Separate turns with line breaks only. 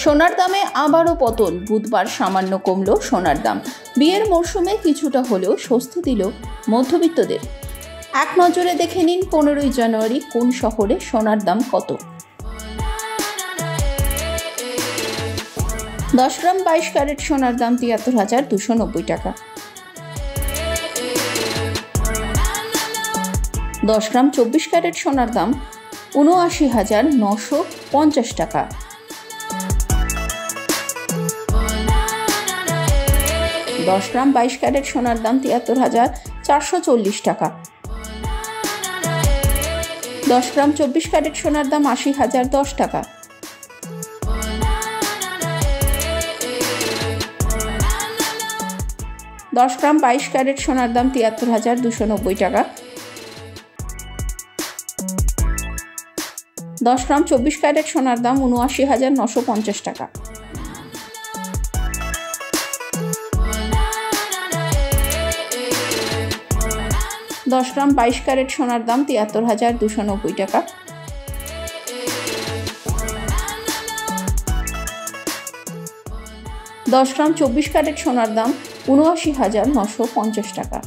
সোনার দামে আবারও পতন, বুধবার সামান্য কমল সোনার দাম। বিয়ের মরশুমে কিছুটা হলেও স্বস্তি দিল মধ্যবিত্তদের। এক নজরে দেখে নিন 15ই জানুয়ারি কোন শহরে সোনার দাম কত। 10 গ্রাম 22 ক্যারেট সোনার দাম 73,290 টাকা। 10 গ্রাম 24 ক্যারেট সোনার দাম 79,950 টাকা। 10 গ্রাম 22 ক্যারেট সোনার দাম 73,440 টাকা। 10 গ্রাম 24 ক্যারেট সোনার দাম 80,010 টাকা। 10 গ্রাম 22 ক্যারেট সোনার দাম 73,290 টাকা। 10 গ্রাম 24 ক্যারেট সোনার দাম 79,950 টাকা। 10 গ্রাম 22 ক্যারেট সোনার দাম 73,290 টাকা। 10 গ্রাম 24 ক্যারেট সোনার দাম 79,950 টাকা।